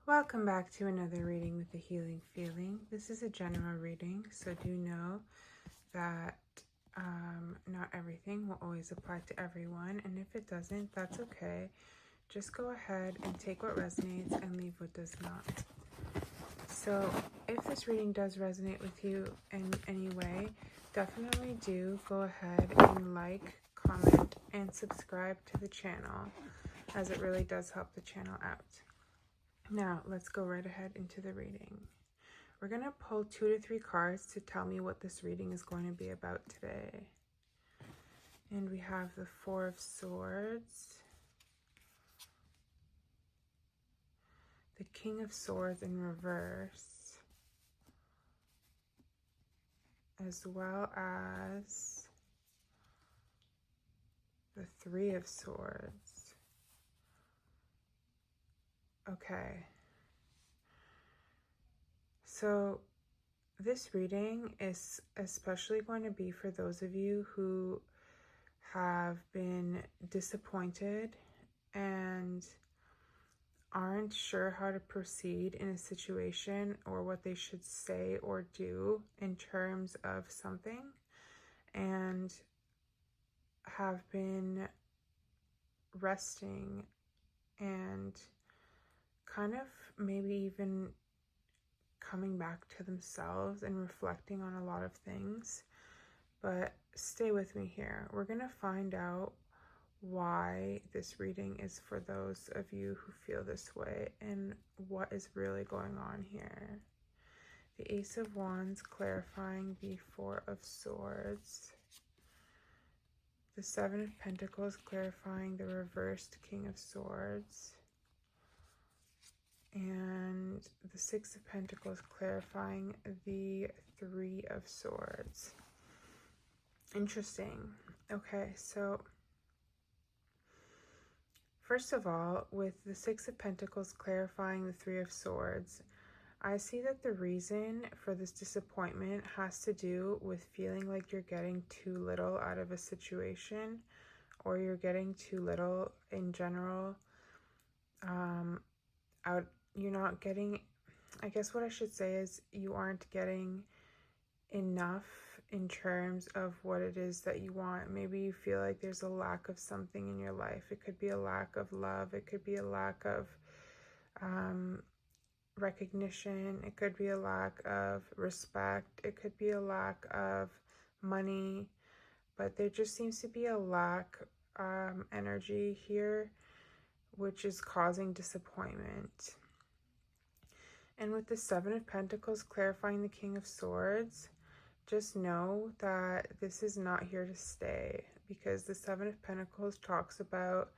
Welcome back to another reading with the Healing Feeling. This is a general reading, so do know that not everything will always apply to everyone, and if it doesn't, that's okay. Just go ahead and take what resonates and leave what does not. So if this reading does resonate with you in any way, definitely do go ahead and like, comment, and subscribe to the channel, as it really does help the channel out. Now, let's go right ahead into the reading. We're going to pull 2 to 3 cards to tell me what this reading is going to be about today. And we have the Four of Swords, the King of Swords in reverse, as well as the Three of Swords. Okay. So this reading is especially going to be for those of you who have been disappointed and aren't sure how to proceed in a situation or what they should say or do in terms of something, and have been resting and kind of maybe even coming back to themselves and reflecting on a lot of things. But stay with me here. We're going to find out why this reading is for those of you who feel this way and what is really going on here. The Ace of Wands clarifying the Four of Swords. The Seven of Pentacles clarifying the reversed King of Swords. And the Six of Pentacles clarifying the Three of Swords. Interesting. Okay, so first of all, with the Six of Pentacles clarifying the Three of Swords, I see that the reason for this disappointment has to do with feeling like you're getting too little out of a situation, or you're getting too little in general. You're not getting, I guess what I should say is you aren't getting enough in terms of what it is that you want. Maybe you feel like there's a lack of something in your life. It could be a lack of love. It could be a lack of recognition. It could be a lack of respect. It could be a lack of money. But there just seems to be a lack energy here, which is causing disappointment. And with the Seven of Pentacles clarifying the King of Swords, just know that this is not here to stay, because the Seven of Pentacles talks about,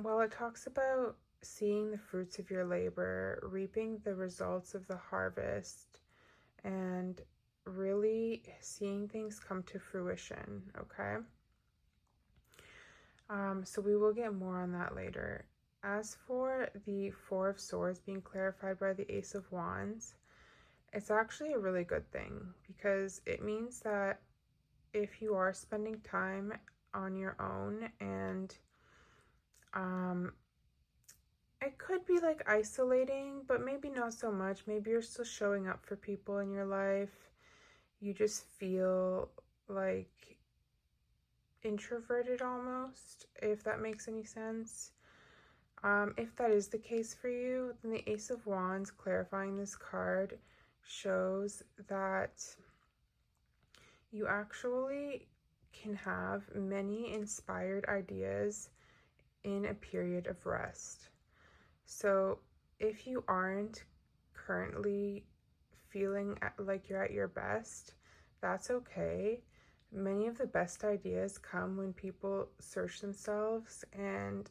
well, it talks about seeing the fruits of your labor, reaping the results of the harvest, and really seeing things come to fruition, okay? So we will get more on that later. As for the Four of Swords being clarified by the Ace of Wands, it's actually a really good thing, because it means that if you are spending time on your own, and it could be like isolating, but maybe not so much. Maybe you're still showing up for people in your life. You just feel like introverted almost, if that makes any sense. If that is the case for you, then the Ace of Wands clarifying this card shows that you actually can have many inspired ideas in a period of rest. So if you aren't currently feeling like you're at your best, that's okay. Many of the best ideas come when people search themselves and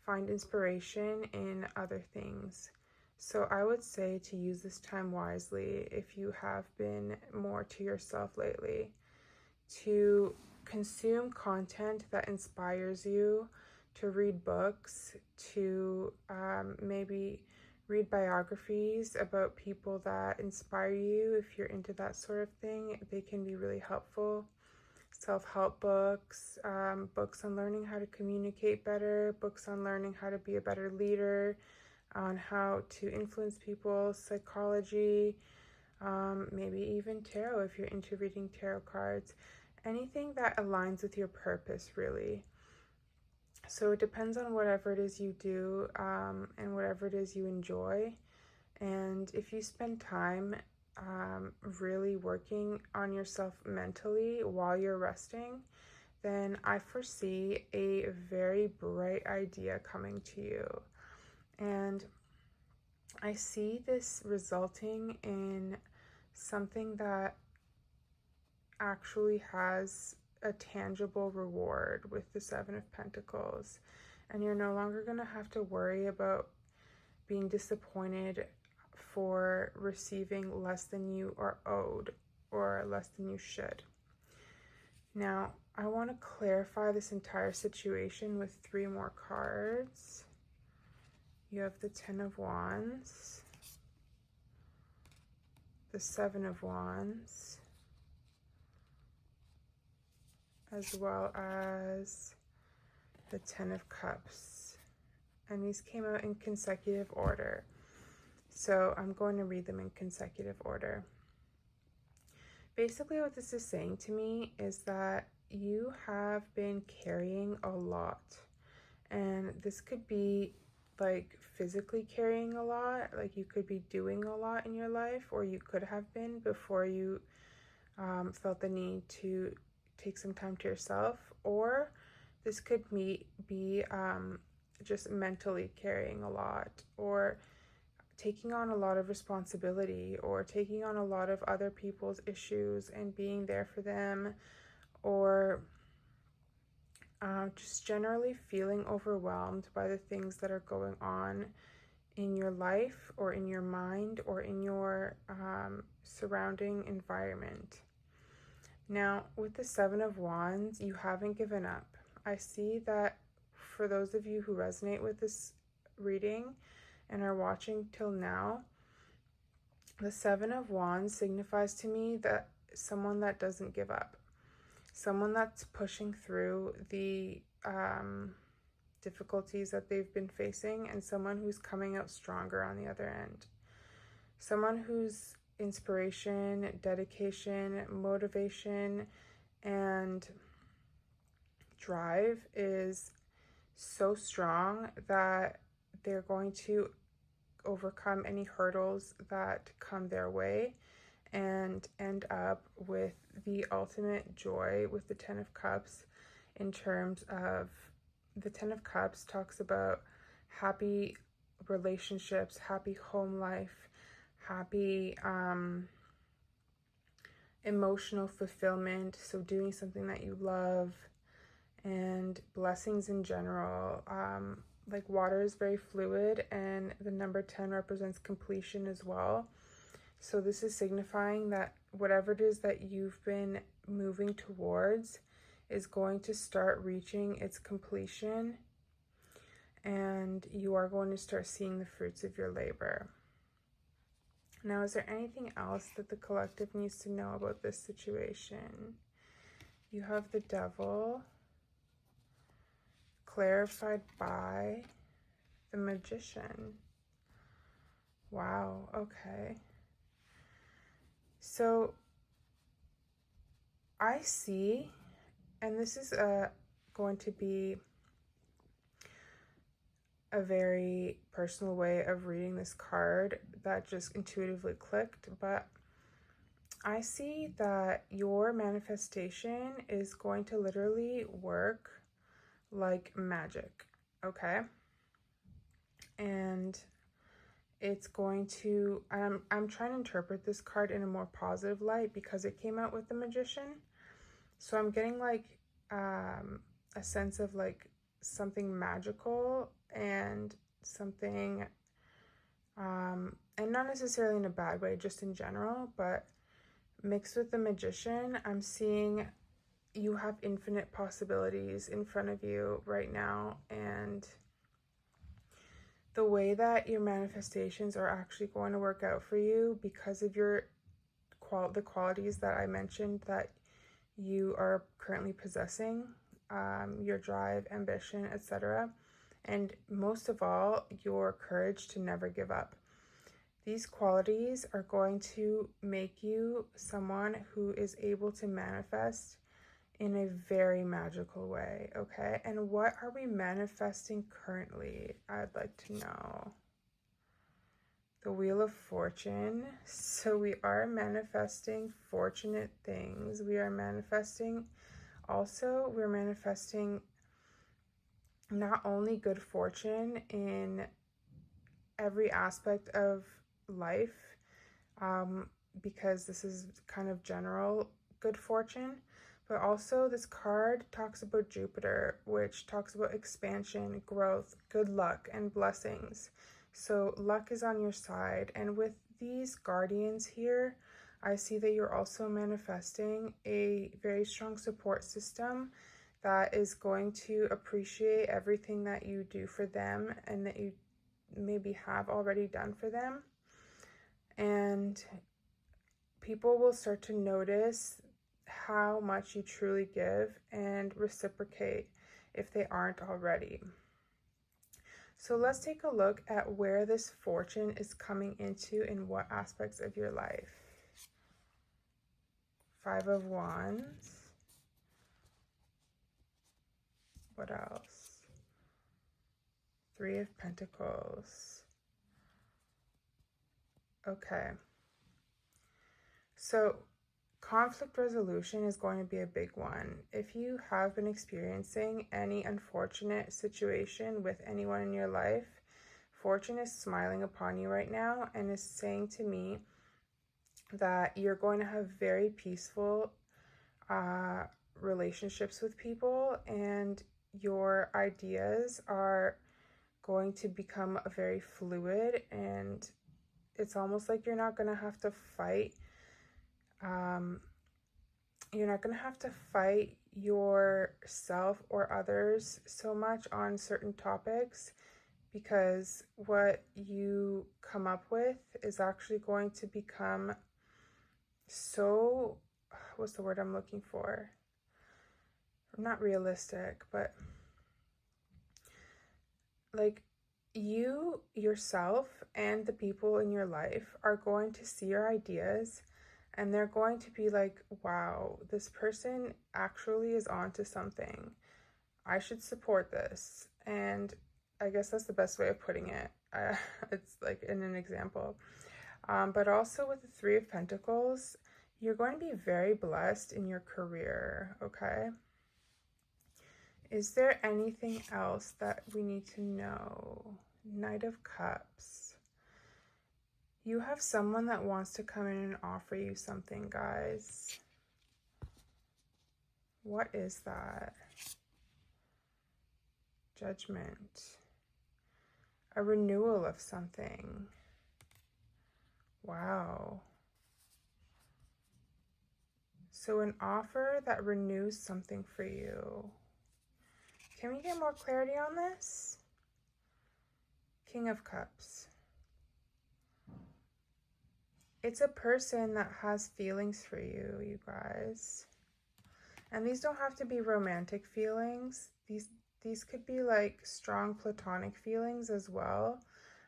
find inspiration in other things. So I would say to use this time wisely if you have been more to yourself lately, to consume content that inspires you, to read books, to maybe read biographies about people that inspire you. If you're into that sort of thing, they can be really helpful. Self-help books, books on learning how to communicate better, books on learning how to be a better leader, on how to influence people, psychology, maybe even tarot if you're into reading tarot cards, anything that aligns with your purpose, really. So it depends on whatever it is you do, and whatever it is you enjoy. And if you spend time really working on yourself mentally while you're resting, then I foresee a very bright idea coming to you. And I see this resulting in something that actually has a tangible reward with the Seven of Pentacles. And you're no longer going to have to worry about being disappointed for receiving less than you are owed or less than you should. Now, I want to clarify this entire situation with 3 more cards. You have the Ten of Wands, the Seven of Wands, as well as the Ten of Cups. And these came out in consecutive order. So I'm going to read them in consecutive order. Basically, what this is saying to me is that you have been carrying a lot. And this could be like physically carrying a lot, like you could be doing a lot in your life, or you could have been before you felt the need to take some time to yourself, or this could be just mentally carrying a lot, or taking on a lot of responsibility, or taking on a lot of other people's issues and being there for them, or just generally feeling overwhelmed by the things that are going on in your life or in your mind or in your surrounding environment. Now, with the Seven of Wands, you haven't given up. I see that for those of you who resonate with this reading and are watching till now, the Seven of Wands signifies to me that someone that doesn't give up. Someone that's pushing through the difficulties that they've been facing, and someone who's coming out stronger on the other end. Someone whose inspiration, dedication, motivation, and drive is so strong that they're going to overcome any hurdles that come their way and end up with the ultimate joy with the Ten of Cups. In terms of the Ten of Cups talks about happy relationships, happy home life, happy emotional fulfillment, so doing something that you love, and blessings in general. Like water is very fluid, and the number 10 represents completion as well. So this is signifying that whatever it is that you've been moving towards is going to start reaching its completion, and you are going to start seeing the fruits of your labor. Now, is there anything else that the collective needs to know about this situation? You have the Devil, clarified by the Magician. Wow, okay. So I see, and this is going to be a very personal way of reading this card that just intuitively clicked, but I see that your manifestation is going to literally work like magic, okay? And it's going to, I'm trying to interpret this card in a more positive light because it came out with the Magician. So I'm getting like a sense of like something magical and something, and not necessarily in a bad way, just in general, but mixed with the Magician, I'm seeing you have infinite possibilities in front of you right now, and the way that your manifestations are actually going to work out for you because of your the qualities that I mentioned that you are currently possessing, your drive, ambition, etc., and most of all, your courage to never give up. These qualities are going to make you someone who is able to manifest in a very magical way, okay? And what are we manifesting currently? I'd like to know. The Wheel of Fortune. So we are manifesting fortunate things. We are manifesting, also, we're manifesting not only good fortune in every aspect of life, because this is kind of general good fortune, but also this card talks about Jupiter, which talks about expansion, growth, good luck, and blessings. So luck is on your side. And with these guardians here, I see that you're also manifesting a very strong support system that is going to appreciate everything that you do for them and that you maybe have already done for them. And people will start to notice how much you truly give and reciprocate if they aren't already. So let's take a look at where this fortune is coming into in what aspects of your life. 5 of Wands. What else? 3 of Pentacles. Okay. So conflict resolution is going to be a big one. If you have been experiencing any unfortunate situation with anyone in your life, fortune is smiling upon you right now and is saying to me that you're going to have very peaceful relationships with people, and your ideas are going to become very fluid, and it's almost like you're not going to have to fight. You're not going to have to fight yourself or others so much on certain topics, because what you come up with is actually going to become so, what's the word I'm looking for? Not realistic, but like you yourself and the people in your life are going to see your ideas and they're going to be like, wow, this person actually is onto something. I should support this. And I guess that's the best way of putting it. It's like in an example. But also with the 3 of Pentacles, you're going to be very blessed in your career, okay? Is there anything else that we need to know? Knight of Cups. You have someone that wants to come in and offer you something, guys. What is that? Judgment. A renewal of something. Wow. So an offer that renews something for you. Can we get more clarity on this? King of Cups. It's a person that has feelings for you, you guys. And these don't have to be romantic feelings. These could be like strong platonic feelings as well,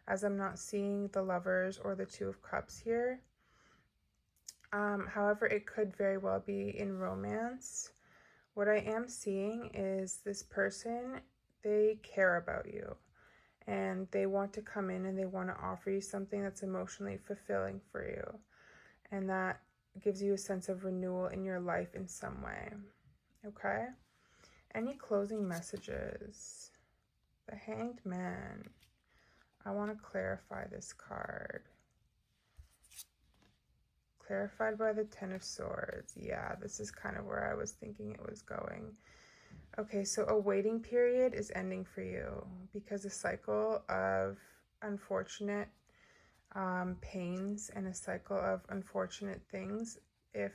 as I'm not seeing the Lovers or the 2 of Cups here. However, it could very well be in romance. What I am seeing is this person, they care about you and they want to come in and they want to offer you something that's emotionally fulfilling for you, and that gives you a sense of renewal in your life in some way. Okay? Any closing messages? The Hanged Man. I want to clarify this card. Clarified by the 10 of Swords. Yeah, this is kind of where I was thinking it was going. Okay, so a waiting period is ending for you because a cycle of unfortunate pains and a cycle of unfortunate things, if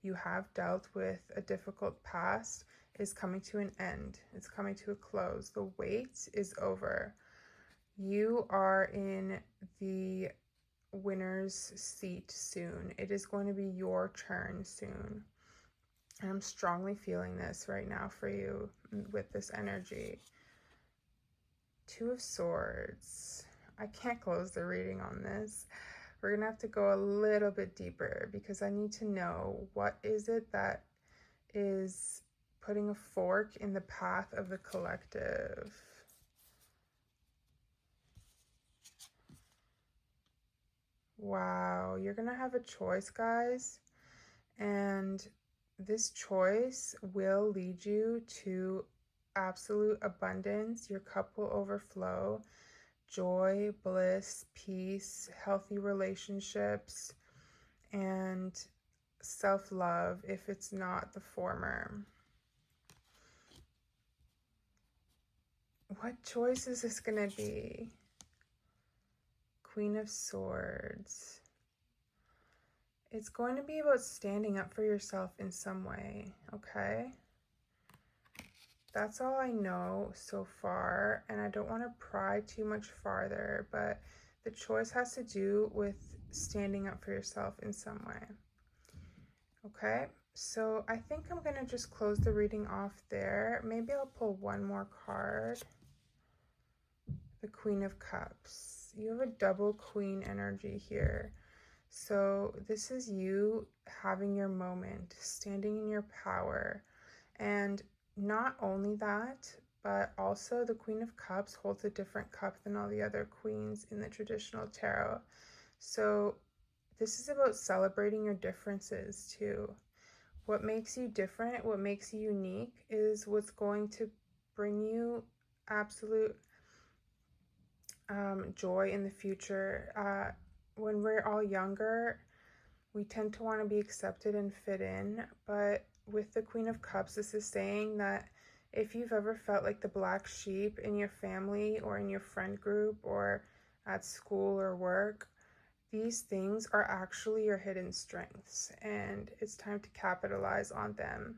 you have dealt with a difficult past, is coming to an end. It's coming to a close. The wait is over. You are in the winner's seat soon. It is going to be your turn soon. And I'm strongly feeling this right now for you with this energy. Two of Swords. I can't close the reading on this. We're going to have to go a little bit deeper because I need to know what is it that is putting a fork in the path of the collective. Wow, you're going to have a choice, guys. And this choice will lead you to absolute abundance. Your cup will overflow. Joy, bliss, peace, healthy relationships, and self-love if it's not the former. What choice is this going to be? Queen of Swords. It's going to be about standing up for yourself in some way, okay? That's all I know so far, and I don't want to pry too much farther, but the choice has to do with standing up for yourself in some way. Okay, so I think I'm going to just close the reading off there. Maybe I'll pull one more card. The Queen of Cups. You have a double queen energy here. So this is you having your moment, standing in your power. And not only that, but also the Queen of Cups holds a different cup than all the other queens in the traditional tarot. So this is about celebrating your differences too. What makes you different, what makes you unique is what's going to bring you absolute joy in the future. When we're all younger, we tend to want to be accepted and fit in, but with the Queen of Cups, this is saying that if you've ever felt like the black sheep in your family or in your friend group or at school or work, these things are actually your hidden strengths, and it's time to capitalize on them.